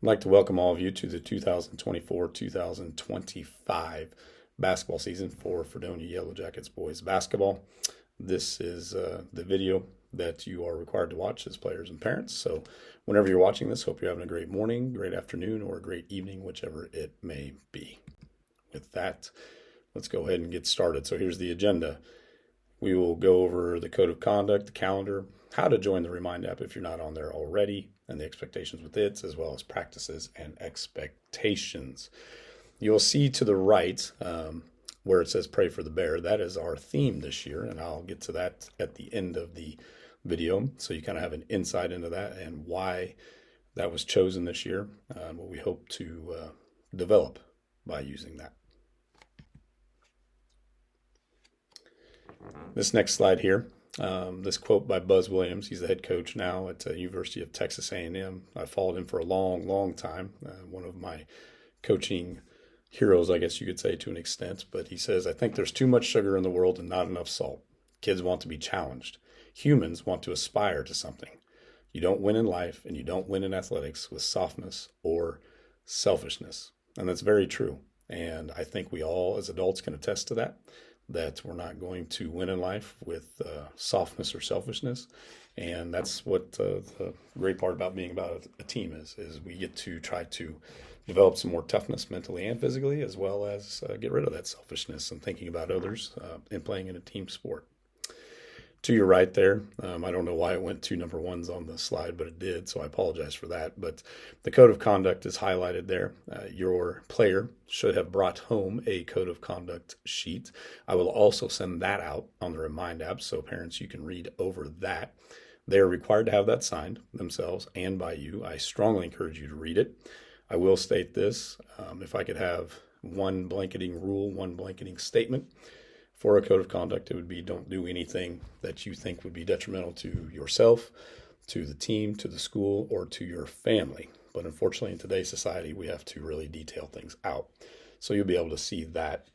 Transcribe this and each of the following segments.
I'd like to welcome all of you to the 2024-2025 basketball season for Fredonia Yellow Jackets boys basketball. This is the video that you are required to watch as players and parents. So whenever you're watching this, hope you're having a great morning, great afternoon, or a great evening, whichever it may be. With that, let's go ahead and get started. So here's the agenda. We will go over the code of conduct, the calendar, how to join the Remind app if you're not on there already, and the expectations with it, as well as practices and expectations. You'll see to the right where it says Pray for the Bear. That is our theme this year, and I'll get to that at the end of the video, so you kind of have an insight into that and why that was chosen this year, what we hope to develop by using that. This next slide here, this quote by Buzz Williams. He's the head coach now at the University of Texas A&M. I followed him for a long, long time. One of my coaching heroes, I guess you could say, to an extent. But he says, I think there's too much sugar in the world and not enough salt. Kids want to be challenged. Humans want to aspire to something. You don't win in life and you don't win in athletics with softness or selfishness. And that's very true. And I think we all as adults can attest to that we're not going to win in life with softness or selfishness. And that's what the great part about being about a team is we get to try to develop some more toughness mentally and physically, as well as get rid of that selfishness and thinking about others and playing in a team sport. To your right there, I don't know why it went to number ones on the slide, but it did, so I apologize for that. But the code of conduct is highlighted there. Your player should have brought home a code of conduct sheet. I will also send that out on the Remind app, so parents, you can read over that. They are required to have that signed themselves and by you. I strongly encourage you to read it. I will state this, if I could have one blanketing rule, one blanketing statement, for a code of conduct, it would be don't do anything that you think would be detrimental to yourself, to the team, to the school, or to your family. But unfortunately, in today's society, we have to really detail things out. So you'll be able to see that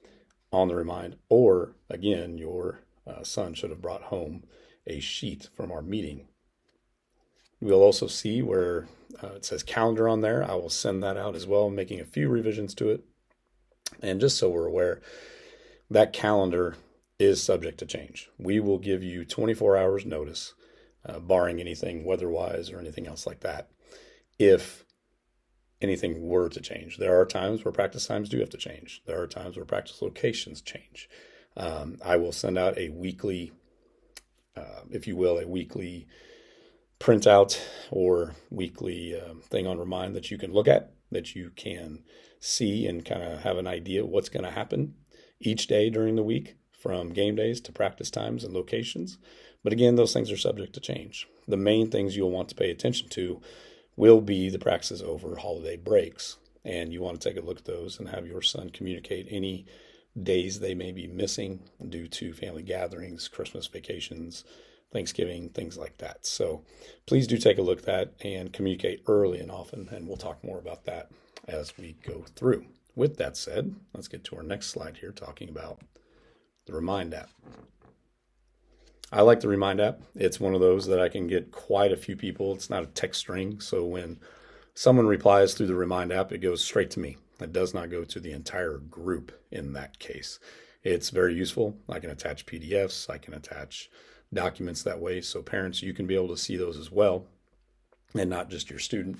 on the Remind. Or, again, your son should have brought home a sheet from our meeting. We'll also see where it says calendar on there. I will send that out as well, making a few revisions to it. And just so we're aware, that calendar is subject to change. We will give you 24 hours notice, barring anything weather-wise or anything else like that, if anything were to change. There are times where practice times do have to change. There are times where practice locations change. I will send out a weekly, if you will, a weekly printout or weekly thing on Remind that you can look at, that you can see and kind of have an idea of what's going to happen each day during the week, from game days to practice times and locations. But again, those things are subject to change. The main things you'll want to pay attention to will be the practices over holiday breaks. And you want to take a look at those and have your son communicate any days they may be missing due to family gatherings, Christmas vacations, Thanksgiving, things like that. So please do take a look at that and communicate early and often, and we'll talk more about that as we go through. With that said, let's get to our next slide here, talking about the Remind app. I like the Remind app. It's one of those that I can get quite a few people. It's not a text string, so when someone replies through the Remind app, it goes straight to me. It does not go to the entire group in that case. It's very useful. I can attach PDFs. I can attach documents that way, so parents, you can be able to see those as well, and not just your student.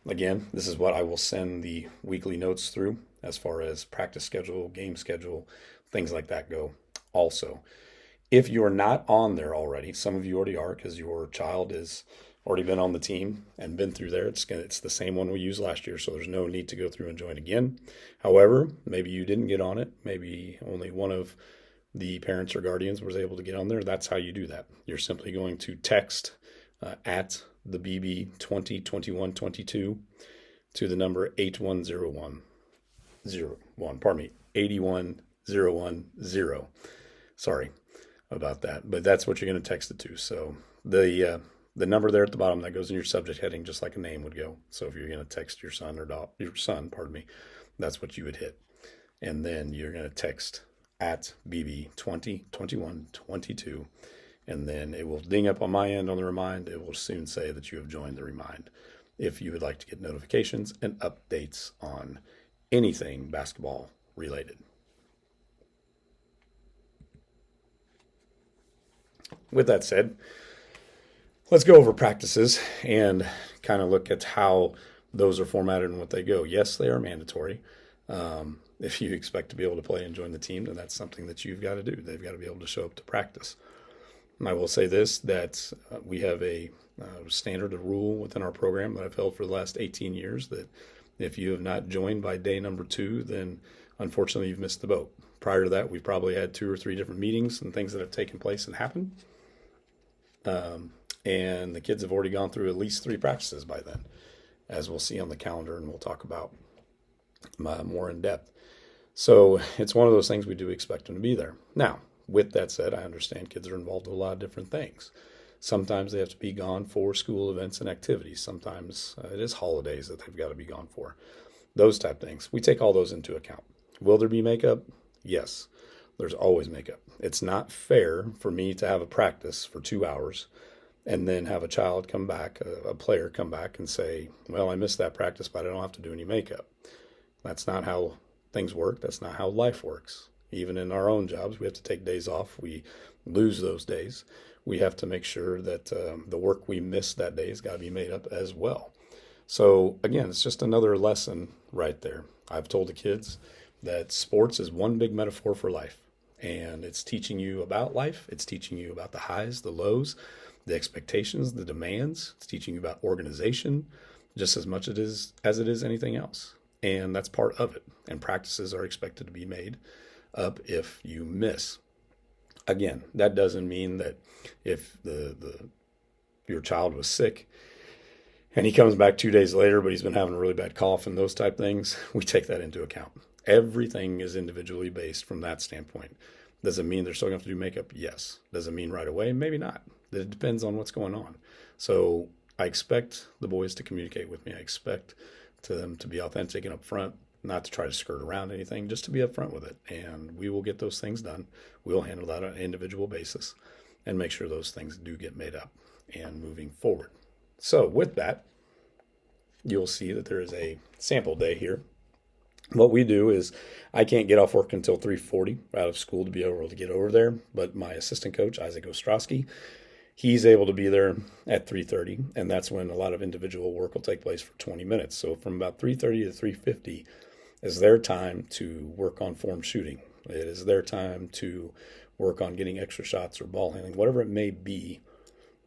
Again, this is what I will send the weekly notes through as far as practice schedule, game schedule, things like that go. Also, if you're not on there already, some of you already are because your child has already been on the team and been through there. It's the same one we used last year, so there's no need to go through and join again. However, maybe you didn't get on it. Maybe only one of the parents or guardians was able to get on there. That's how you do that. You're simply going to text at the BB 202122 to the number 81010. Pardon me, 81010. Sorry about that, but that's what you're going to text it to. So the number there at the bottom, that goes in your subject heading, just like a name would go. So if you're going to text your son that's what you would hit. And then you're going to text at BB 202122, and then it will ding up on my end on the Remind. It will soon say that you have joined the Remind. if you would like to get notifications and updates on anything basketball related. With that said, let's go over practices and kind of look at how those are formatted and what they go. Yes, they are mandatory. If you expect to be able to play and join the team, then that's something that you've got to do. They've got to be able to show up to practice. And I will say this, that we have a standard, a rule within our program that I've held for the last 18 years, that if you have not joined by day number 2, then unfortunately you've missed the boat. Prior to that, we've probably had 2 or 3 different meetings and things that have taken place and happened. And the kids have already gone through at least 3 practices by then, as we'll see on the calendar, and we'll talk about more in depth. So it's one of those things we do expect them to be there. Now, with that said, I understand kids are involved in a lot of different things. Sometimes they have to be gone for school events and activities. Sometimes it is holidays that they've got to be gone for. Those type things. We take all those into account. Will there be makeup? Yes. There's always makeup. It's not fair for me to have a practice for 2 hours and then have a child come back, a player come back and say, well, I missed that practice, but I don't have to do any makeup. That's not how things work. That's not how life works. Even in our own jobs, we have to take days off. We lose those days. We have to make sure that the work we missed that day has got to be made up as well. So again, it's just another lesson right there. I've told the kids that sports is one big metaphor for life. And it's teaching you about life. It's teaching you about the highs, the lows, the expectations, the demands. It's teaching you about organization just as much as it is anything else. And that's part of it. And practices are expected to be made up if you miss. Again, that doesn't mean that if your child was sick and he comes back 2 days later, but he's been having a really bad cough and those type things, we take that into account. Everything is individually based from that standpoint. Does it mean they're still going to have to do makeup? Yes. Does it mean right away? Maybe not. It depends on what's going on. So I expect the boys to communicate with me. I expect them to be authentic and upfront, not to try to skirt around anything, just to be upfront with it. And we will get those things done. We'll handle that on an individual basis and make sure those things do get made up and moving forward. So with that, you'll see that there is a sample day here. What we do is I can't get off work until 3:40 out of school to be able to get over there. But my assistant coach, Isaac Ostrowski, he's able to be there at 3:30. And that's when a lot of individual work will take place for 20 minutes. So from about 3:30 to 3:50 is their time to work on form shooting. It is their time to work on getting extra shots or ball handling, whatever it may be,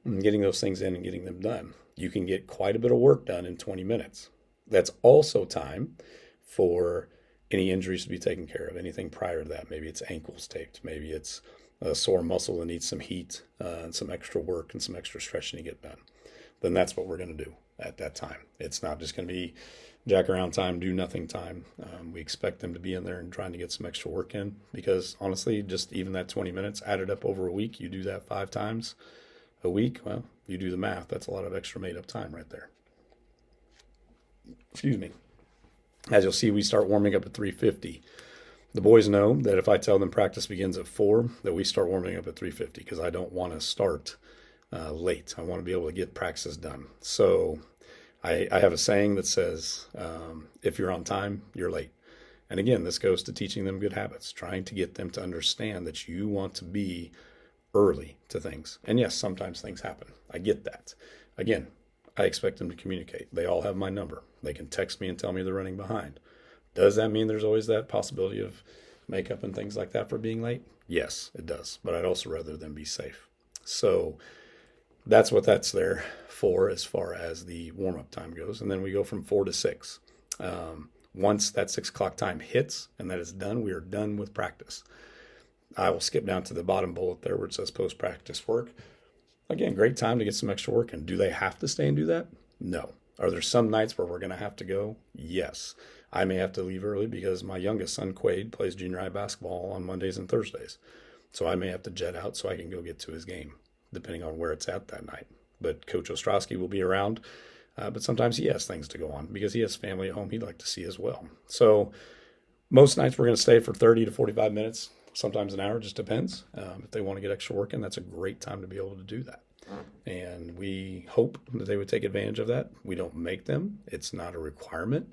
and getting those things in and getting them done. You can get quite a bit of work done in 20 minutes. That's also time for any injuries to be taken care of, anything prior to that. Maybe it's ankles taped. Maybe it's a sore muscle that needs some heat and some extra work and some extra stretching to get done. Then that's what we're going to do at that time. It's not just going to be jack around time, do nothing time. We expect them to be in there and trying to get some extra work in because honestly, just even that 20 minutes added up over a week, you do that 5 times a week, well, you do the math. That's a lot of extra made up time right there. Excuse me. As you'll see, we start warming up at 3:50. The boys know that if I tell them practice begins at 4, that we start warming up at 3:50 because I don't want to start late. I want to be able to get practices done. So I have a saying that says, if you're on time, you're late. And again, this goes to teaching them good habits, trying to get them to understand that you want to be early to things. And yes, sometimes things happen. I get that. Again, I expect them to communicate. They all have my number. They can text me and tell me they're running behind. Does that mean there's always that possibility of makeup and things like that for being late? Yes, it does. But I'd also rather them be safe. So that's what that's there for as far as the warm-up time goes. And then we go from 4 to 6. Once that 6 o'clock time hits and that is done, we are done with practice. I will skip down to the bottom bullet there where it says post-practice work. Again, great time to get some extra work in. Do they have to stay and do that? No. Are there some nights where we're going to have to go? Yes. I may have to leave early because my youngest son, Quade, plays junior high basketball on Mondays and Thursdays. So I may have to jet out so I can go get to his game, depending on where it's at that night. But Coach Ostrowski will be around. But sometimes he has things to go on because he has family at home he'd like to see as well. So most nights we're going to stay for 30 to 45 minutes, sometimes an hour, just depends. If they want to get extra work in, that's a great time to be able to do that. And we hope that they would take advantage of that. We don't make them. It's not a requirement,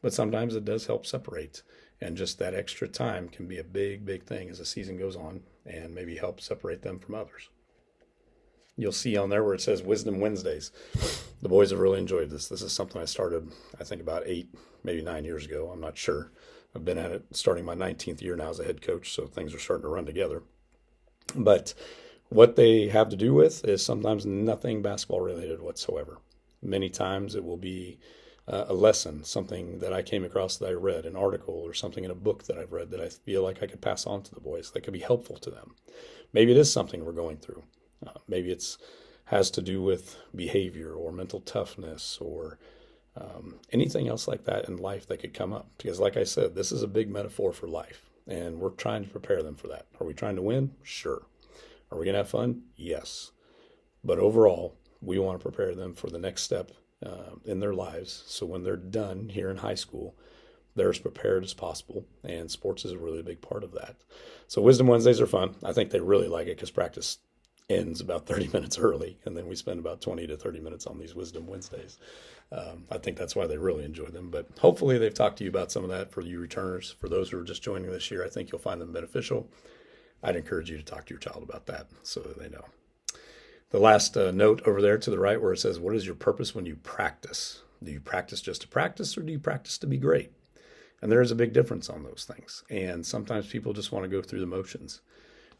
but sometimes it does help separate. And just that extra time can be a big, big thing as the season goes on and maybe help separate them from others. You'll see on there where it says Wisdom Wednesdays. The boys have really enjoyed this. This is something I started, I think, about 8, maybe 9 years ago. I'm not sure. I've been at it starting my 19th year now as a head coach, so things are starting to run together. But what they have to do with is sometimes nothing basketball related whatsoever. Many times it will be a lesson, something that I came across that I read, an article or something in a book that I've read that I feel like I could pass on to the boys that could be helpful to them. Maybe it is something we're going through. Maybe it's has to do with behavior or mental toughness or anything else like that in life that could come up. Because like I said, this is a big metaphor for life, and we're trying to prepare them for that. Are we trying to win? Sure. Are we going to have fun? Yes. But overall, we want to prepare them for the next step in their lives. So when they're done here in high school, they're as prepared as possible. And sports is a really big part of that. So Wisdom Wednesdays are fun. I think they really like it because practice ends about 30 minutes early, and then we spend about 20 to 30 minutes on these Wisdom Wednesdays. I think that's why they really enjoy them. But hopefully they've talked to you about some of that for you returners. For those who are just joining this year, I think you'll find them beneficial. I'd encourage you to talk to your child about that so that they know. The last note over there to the right where it says, what is your purpose when you practice? Do you practice just to practice, or do you practice to be great? And there is a big difference on those things. And sometimes people just want to go through the motions.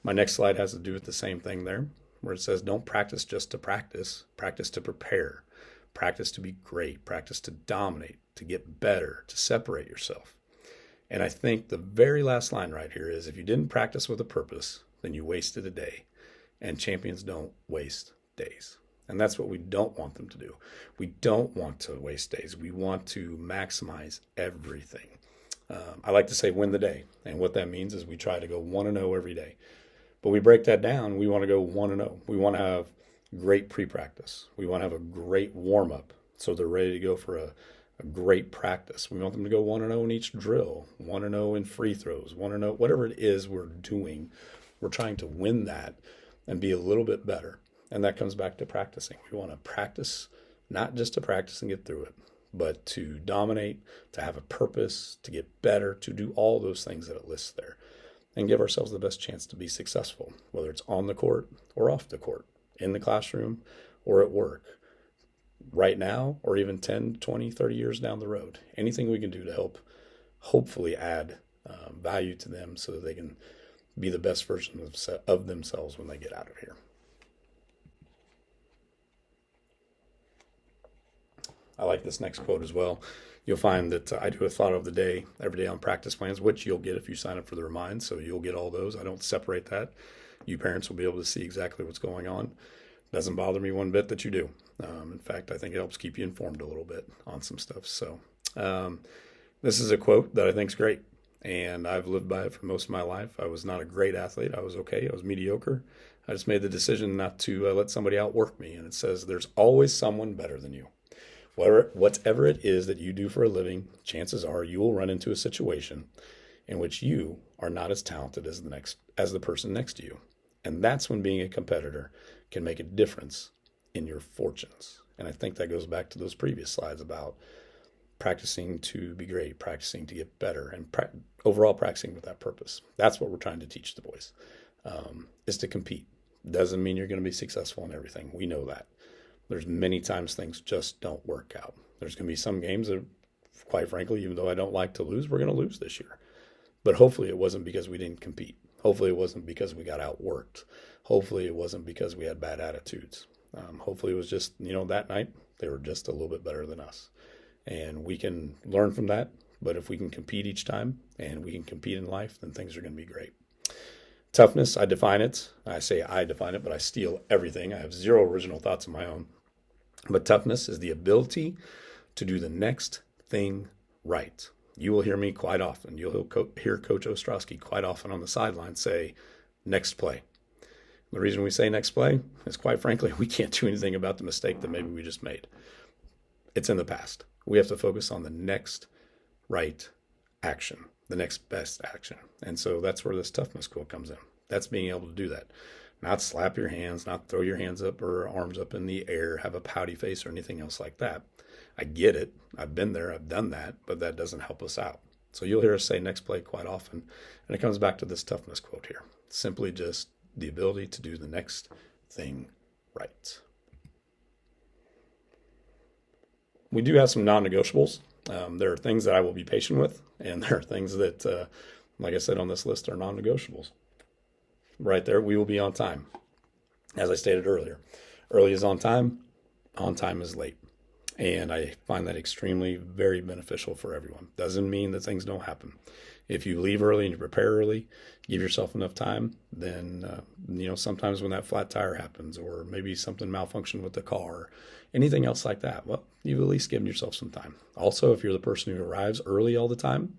My next slide has to do with the same thing there, where it says don't practice just to practice, practice to prepare, practice to be great, practice to dominate, to get better, to separate yourself. And I think the very last line right here is if you didn't practice with a purpose, then you wasted a day. And champions don't waste days. And that's what we don't want them to do. We don't want to waste days. We want to maximize everything. I like to say win the day. And what that means is we try to go 1-0 every day. But we break that down. We want to go 1-0. We want to have great pre-practice. We want to have a great warm-up so they're ready to go for a great practice. We want them to go 1-0 in each drill, 1-0 in free throws, 1-0, whatever it is we're doing. We're trying to win that and be a little bit better. And that comes back to practicing. We want to practice, not just to practice and get through it, but to dominate, to have a purpose, to get better, to do all those things that it lists there. And give ourselves the best chance to be successful, whether it's on the court or off the court, in the classroom or at work, right now or even 10, 20, 30 years down the road. Anything we can do to help hopefully add value to them so that they can be the best version of themselves when they get out of here. I like this next quote as well. You'll find that I do a thought of the day every day on practice plans, which you'll get if you sign up for the Remind. So you'll get all those. I don't separate that. You parents will be able to see exactly what's going on. Doesn't bother me one bit that you do. In fact, I think it helps keep you informed a little bit on some stuff. So this is a quote that I think is great. And I've lived by it for most of my life. I was not a great athlete. I was okay. I was mediocre. I just made the decision not to let somebody outwork me. And it says, there's always someone better than you. Whatever it is that you do for a living, chances are you will run into a situation in which you are not as talented as the person next to you. And that's when being a competitor can make a difference in your fortunes. And I think that goes back to those previous slides about practicing to be great, practicing to get better, and overall practicing with that purpose. That's what we're trying to teach the boys, is to compete. Doesn't mean you're going to be successful in everything. We know that. There's many times things just don't work out. There's going to be some games that, quite frankly, even though I don't like to lose, we're going to lose this year. But hopefully it wasn't because we didn't compete. Hopefully it wasn't because we got outworked. Hopefully it wasn't because we had bad attitudes. Hopefully it was just, that night they were just a little bit better than us. And we can learn from that. But if we can compete each time and we can compete in life, then things are going to be great. Toughness, I define it. I say I define it, but I steal everything. I have zero original thoughts of my own. But toughness is the ability to do the next thing right. You will hear me quite often. You'll hear Coach Ostrowski quite often on the sideline say, next play. The reason we say next play is, quite frankly, we can't do anything about the mistake that maybe we just made. It's in the past. We have to focus on the next right action, the next best action. And so that's where this toughness quote comes in. That's being able to do that. not slap your hands, not throw your hands up or arms up in the air, have a pouty face or anything else like that. I get it. I've been there. I've done that, but that doesn't help us out. So you'll hear us say next play quite often. And it comes back to this toughness quote here. Simply just the ability to do the next thing right. We do have some non-negotiables. There are things that I will be patient with, and there are things that, like I said on this list, are non-negotiables. Right there, we will be on time. As I stated earlier, early is on time is late. And I find that extremely very beneficial for everyone. Doesn't mean that things don't happen. If you leave early and you prepare early, give yourself enough time, then, sometimes when that flat tire happens or maybe something malfunctioned with the car, or anything else like that, well, you've at least given yourself some time. Also, if you're the person who arrives early all the time,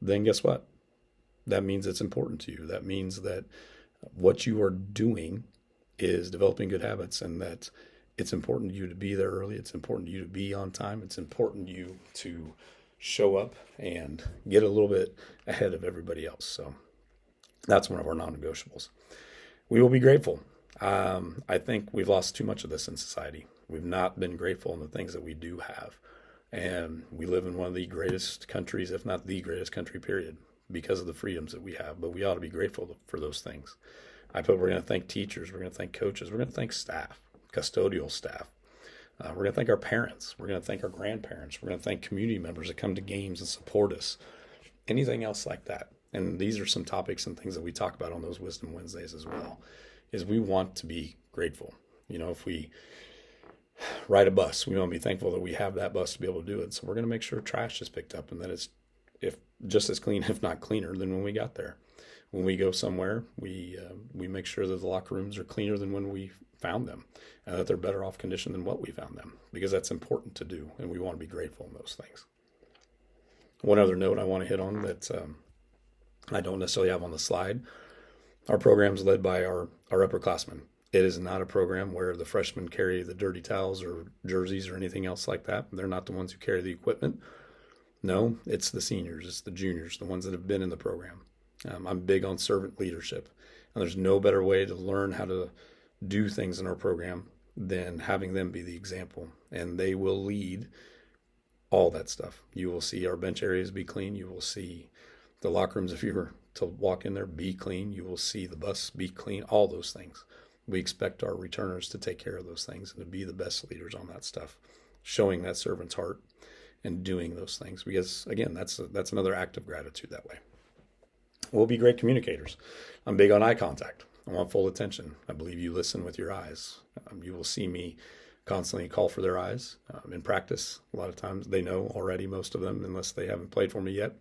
then guess what? That means it's important to you. That means that what you are doing is developing good habits, and that it's important to you to be there early. It's important to you to be on time. It's important to you to show up and get a little bit ahead of everybody else. So that's one of our non-negotiables. We will be grateful. I think we've lost too much of this in society. We've not been grateful in the things that we do have. And we live in one of the greatest countries, if not the greatest country, period, because of the freedoms that we have. But we ought to be grateful for those things. We're going to thank teachers. We're going to thank coaches. We're going to thank staff, custodial staff. We're going to thank our parents. We're going to thank our grandparents. We're going to thank community members that come to games and support us. Anything else like that. And these are some topics and things that we talk about on those Wisdom Wednesdays as well, is we want to be grateful. If we ride a bus, we want to be thankful that we have that bus to be able to do it. So we're going to make sure trash is picked up and that it's just as clean, if not cleaner, than when we got there. When we go somewhere, we make sure that the locker rooms are cleaner than when we found them, and that they're better off condition than what we found them, because that's important to do, and we want to be grateful in those things. One other note I want to hit on that I don't necessarily have on the slide. Our program is led by our upperclassmen. It is not a program where the freshmen carry the dirty towels or jerseys or anything else like that. They're not the ones who carry the equipment. No, it's the seniors, it's the juniors, the ones that have been in the program. I'm big on servant leadership, and there's no better way to learn how to do things in our program than having them be the example, and they will lead all that stuff. You will see our bench areas be clean. You will see the locker rooms, if you were to walk in there, be clean. You will see the bus be clean, all those things. We expect our returners to take care of those things and to be the best leaders on that stuff, showing that servant's heart and doing those things, because again, that's another act of gratitude that way. We'll be great communicators. I'm big on eye contact. I want full attention. I believe you listen with your eyes. You will see me constantly call for their eyes in practice. A lot of times they know already, most of them, unless they haven't played for me yet.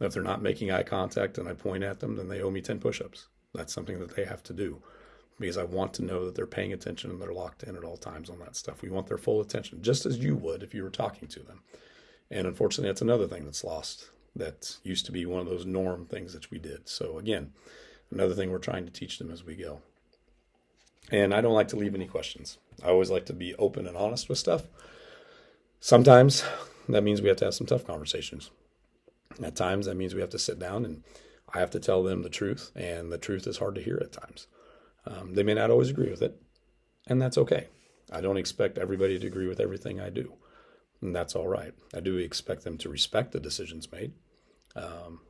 If they're not making eye contact and I point at them, then they owe me 10 push-ups. That's something that they have to do, because I want to know that they're paying attention and they're locked in at all times on that stuff. We want their full attention, just as you would if you were talking to them. And unfortunately, that's another thing that's lost. That used to be one of those norm things that we did. So again, another thing we're trying to teach them as we go. And I don't like to leave any questions. I always like to be open and honest with stuff. Sometimes that means we have to have some tough conversations. At times that means we have to sit down and I have to tell them the truth, and the truth is hard to hear at times. They may not always agree with it, and that's okay. I don't expect everybody to agree with everything I do, and that's all right. I do expect them to respect the decisions made.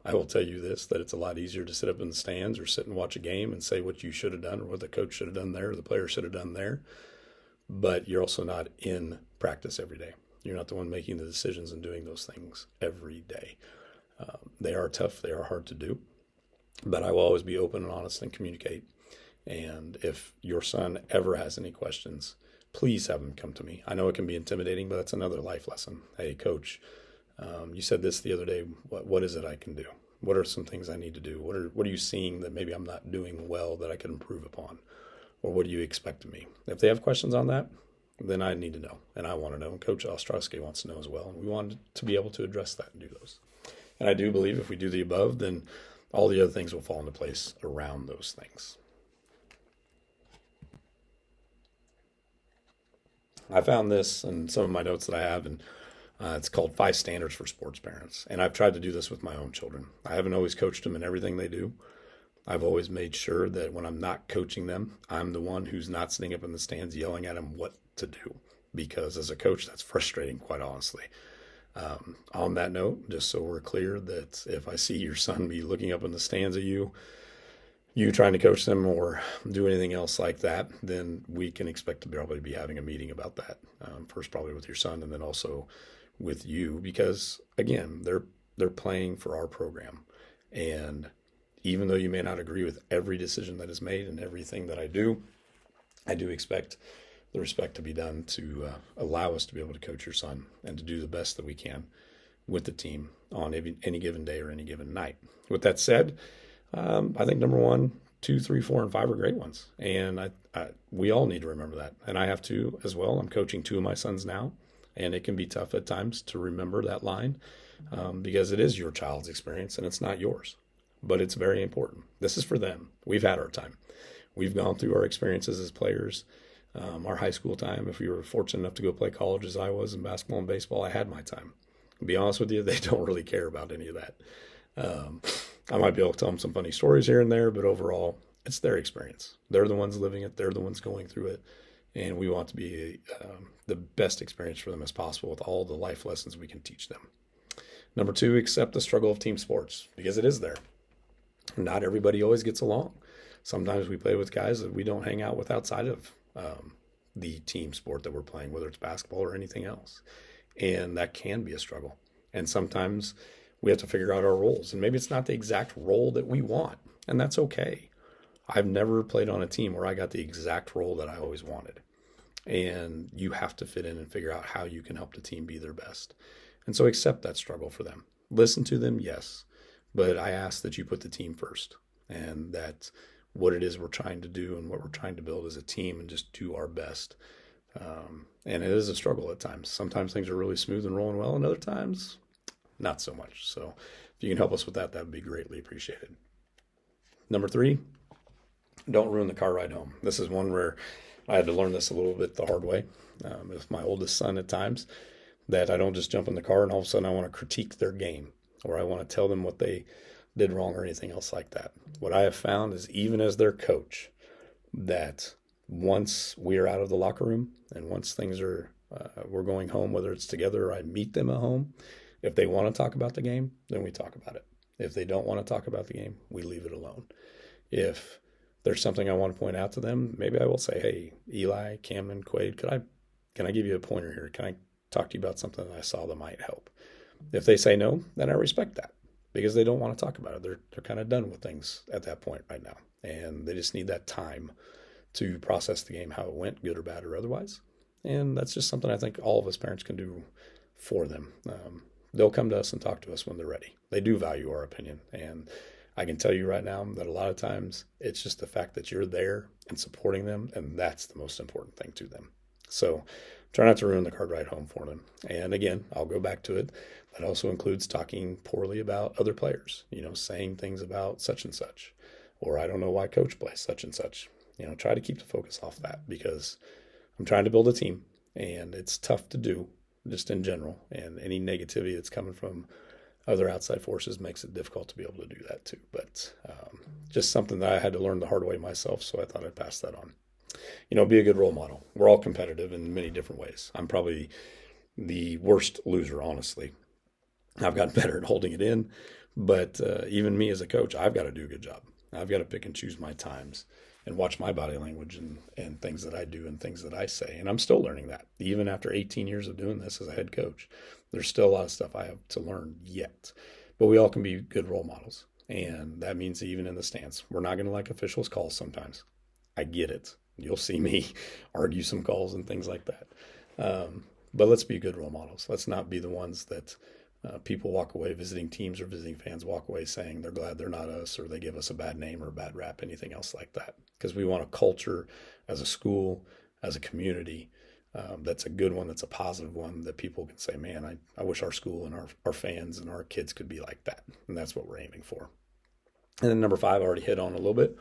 I will tell you this, that it's a lot easier to sit up in the stands or sit and watch a game and say what you should have done or what the coach should have done there or the player should have done there. But you're also not in practice every day. You're not the one making the decisions and doing those things every day. They are tough. They are hard to do. But I will always be open and honest and communicate. And if your son ever has any questions, please have him come to me. I know it can be intimidating, but that's another life lesson. Hey, coach, you said this the other day. What is it I can do? What are some things I need to do? What are you seeing that maybe I'm not doing well that I can improve upon? Or what do you expect of me? If they have questions on that, then I need to know, and I want to know. And Coach Ostrowski wants to know as well, and we want to be able to address that and do those. And I do believe if we do the above, then all the other things will fall into place around those things. I found this in some of my notes that I have, and it's called 5 Standards for Sports Parents. And I've tried to do this with my own children. I haven't always coached them in everything they do. I've always made sure that when I'm not coaching them, I'm the one who's not sitting up in the stands yelling at them what to do. Because as a coach, that's frustrating, quite honestly. On that note, just so we're clear, that if I see your son be looking up in the stands at you trying to coach them or do anything else like that, then we can expect to probably be having a meeting about that. First, probably with your son, and then also with you, because again, they're playing for our program, and even though you may not agree with every decision that is made and everything that I do expect the respect to be done to allow us to be able to coach your son and to do the best that we can with the team on any given day or any given night. With that said, I think number 1, 2, 3, 4, and 5 are great ones. And we all need to remember that. And I have to as well. I'm coaching 2 of my sons now, and it can be tough at times to remember that line because it is your child's experience and it's not yours. But it's very important. This is for them. We've had our time. We've gone through our experiences as players, our high school time. If we were fortunate enough to go play college as I was in basketball and baseball, I had my time. To be honest with you, they don't really care about any of that. I might be able to tell them some funny stories here and there, but overall, it's their experience. They're the ones living it. They're the ones going through it. And we want to be the best experience for them as possible with all the life lessons we can teach them. Number 2, accept the struggle of team sports, because it is there. Not everybody always gets along. Sometimes we play with guys that we don't hang out with outside of the team sport that we're playing, whether it's basketball or anything else. And that can be a struggle. And sometimes we have to figure out our roles. And maybe it's not the exact role that we want, and that's okay. I've never played on a team where I got the exact role that I always wanted. And you have to fit in and figure out how you can help the team be their best. And so accept that struggle for them. Listen to them, yes. But I ask that you put the team first, and that what it is we're trying to do and what we're trying to build as a team, and just do our best. And it is a struggle at times. Sometimes things are really smooth and rolling well, and other times not so much. So if you can help us with that, that would be greatly appreciated. Number 3, don't ruin the car ride home. This is one where I had to learn this a little bit the hard way with my oldest son at times, that I don't just jump in the car and all of a sudden I want to critique their game, or I want to tell them what they did wrong or anything else like that. What I have found is, even as their coach, that once we are out of the locker room and once things are, we're going home, whether it's together or I meet them at home, if they want to talk about the game, then we talk about it. If they don't want to talk about the game, we leave it alone. If there's something I want to point out to them, maybe I will say, hey, Eli, Camden, Quaid, can I give you a pointer here? Can I talk to you about something that I saw that might help? If they say no, then I respect that, because they don't want to talk about it. They're kind of done with things at that point right now, and they just need that time to process the game, how it went, good or bad or otherwise. And that's just something I think all of us parents can do for them. They'll come to us and talk to us when they're ready. They do value our opinion, and I can tell you right now that a lot of times it's just the fact that you're there and supporting them, and that's the most important thing to them. So try not to ruin the car ride home for them. And again, I'll go back to it. That also includes talking poorly about other players, saying things about such and such, or I don't know why coach plays such and such. Try to keep the focus off that, because I'm trying to build a team, and it's tough to do just in general. And any negativity that's coming from other outside forces makes it difficult to be able to do that too. But just something that I had to learn the hard way myself, so I thought I'd pass that on. Be a good role model. We're all competitive in many different ways. I'm probably the worst loser, honestly. I've gotten better at holding it in, but even me as a coach, I've got to do a good job. I've got to pick and choose my times and watch my body language and things that I do and things that I say. And I'm still learning that. Even after 18 years of doing this as a head coach, there's still a lot of stuff I have to learn yet. But we all can be good role models. And that means even in the stands, we're not going to like officials' calls sometimes. I get it. You'll see me argue some calls and things like that. But let's be good role models. Let's not be the ones that people walk away, visiting teams or visiting fans walk away saying they're glad they're not us, or they give us a bad name or a bad rap, anything else like that. Because we want a culture as a school, as a community, that's a good one, that's a positive one, that people can say, man, I wish our school and our fans and our kids could be like that. And that's what we're aiming for. And then number 5, I already hit on a little bit.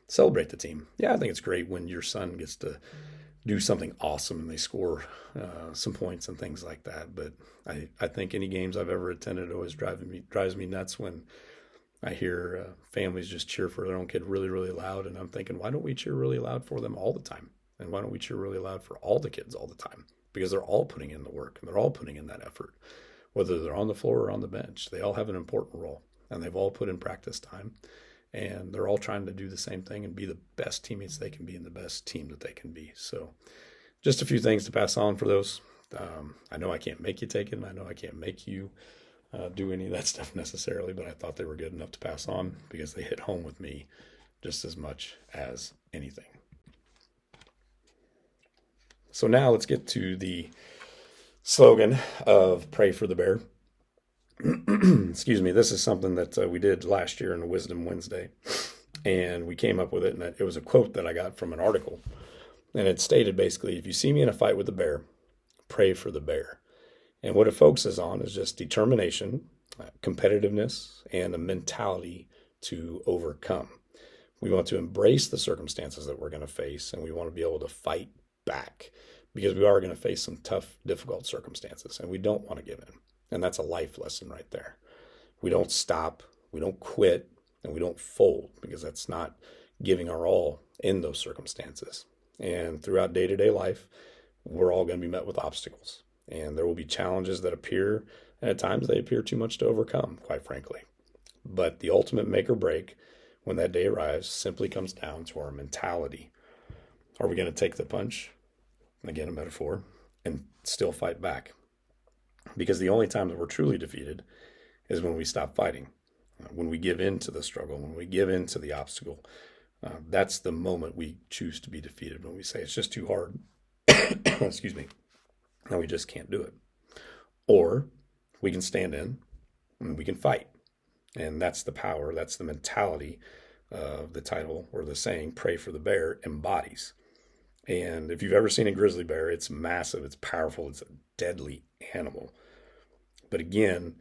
Celebrate the team. Yeah, I think it's great when your son gets to do something awesome and they score some points and things like that. But I think any games I've ever attended always drives me nuts when I hear families just cheer for their own kid really, really loud. And I'm thinking, why don't we cheer really loud for them all the time? And why don't we cheer really loud for all the kids all the time? Because they're all putting in the work and they're all putting in that effort, whether they're on the floor or on the bench. They all have an important role and they've all put in practice time. And they're all trying to do the same thing and be the best teammates they can be and the best team that they can be. So just a few things to pass on for those. I know I can't make you take them. I know I can't make you do any of that stuff necessarily, but I thought they were good enough to pass on because they hit home with me just as much as anything. So now let's get to the slogan of Pray for the Bear. Excuse me. This is something that we did last year in the Wisdom Wednesday, and we came up with it, and it was a quote that I got from an article, and it stated basically, if you see me in a fight with a bear, pray for the bear. And what it focuses on is just determination, competitiveness, and a mentality to overcome. We want to embrace the circumstances that we're going to face, and we want to be able to fight back because we are going to face some tough, difficult circumstances, and we don't want to give in. And that's a life lesson right there. We don't stop, we don't quit, and we don't fold because that's not giving our all in those circumstances. And throughout day-to-day life, we're all going to be met with obstacles. And there will be challenges that appear, and at times they appear too much to overcome, quite frankly. But the ultimate make or break when that day arrives simply comes down to our mentality. Are we going to take the punch, again a metaphor, and still fight back? Because the only time that we're truly defeated is when we stop fighting, when we give in to the struggle, when we give in to the obstacle. That's the moment we choose to be defeated, when we say it's just too hard. Excuse me. And we just can't do it. Or we can stand in and we can fight. And that's the power, that's the mentality of the title or the saying, Pray for the Bear embodies. And if you've ever seen a grizzly bear, it's massive, it's powerful, it's a deadly animal. But again,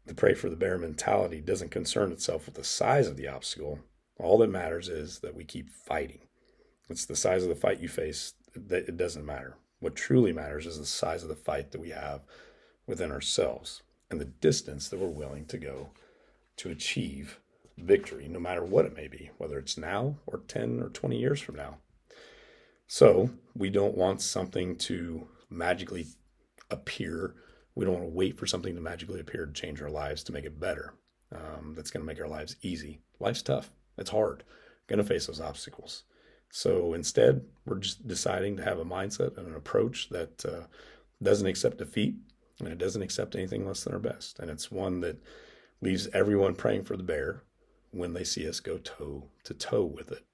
the Pray for the Bear mentality doesn't concern itself with the size of the obstacle. All that matters is that we keep fighting. It's the size of the fight you face that it doesn't matter. What truly matters is the size of the fight that we have within ourselves and the distance that we're willing to go to achieve victory, no matter what it may be, whether it's now or 10 or 20 years from now. So we don't want something to magically appear. We don't want to wait for something to magically appear to change our lives, to make it better. That's going to make our lives easy. Life's tough. It's hard. Going to face those obstacles. So instead, we're just deciding to have a mindset and an approach that doesn't accept defeat, and it doesn't accept anything less than our best. And it's one that leaves everyone praying for the bear when they see us go toe to toe with it.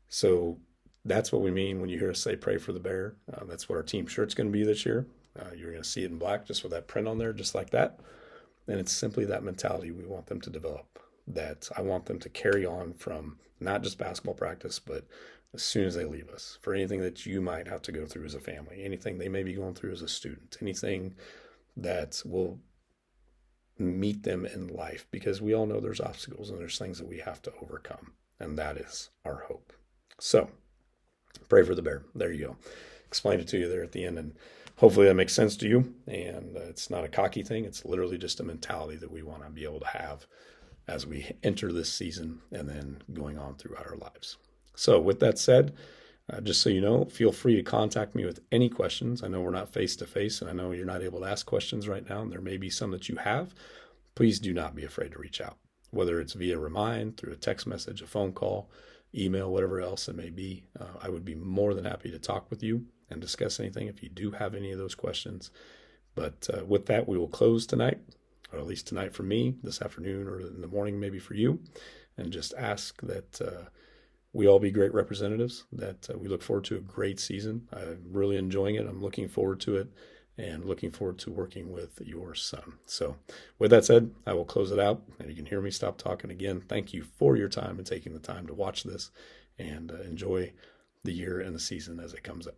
So that's what we mean when you hear us say pray for the bear. That's what our team shirt's going to be this year. You're going to see it in black just with that print on there, just like that. And it's simply that mentality we want them to develop, that I want them to carry on from not just basketball practice, but as soon as they leave us, for anything that you might have to go through as a family, anything they may be going through as a student, anything that will meet them in life, because we all know there's obstacles and there's things that we have to overcome, and that is our hope. So pray for the bear. There you go. Explained it to you there at the end, and hopefully that makes sense to you. And it's not a cocky thing. It's literally just a mentality that we want to be able to have as we enter this season and then going on throughout our lives. So with that said, just so you know, feel free to contact me with any questions. I know we're not face-to-face, and I know you're not able to ask questions right now, and there may be some that you have. Please do not be afraid to reach out, whether it's via Remind, through a text message, a phone call, email, whatever else it may be. I would be more than happy to talk with you and discuss anything if you do have any of those questions. But with that, we will close tonight, or at least tonight for me, this afternoon, or in the morning maybe for you, and just ask that we all be great representatives, that we look forward to a great season. I'm really enjoying it. I'm looking forward to it, and looking forward to working with your son. So with that said, I will close it out, and you can hear me stop talking again. Thank you for your time and taking the time to watch this, and enjoy the year and the season as it comes up.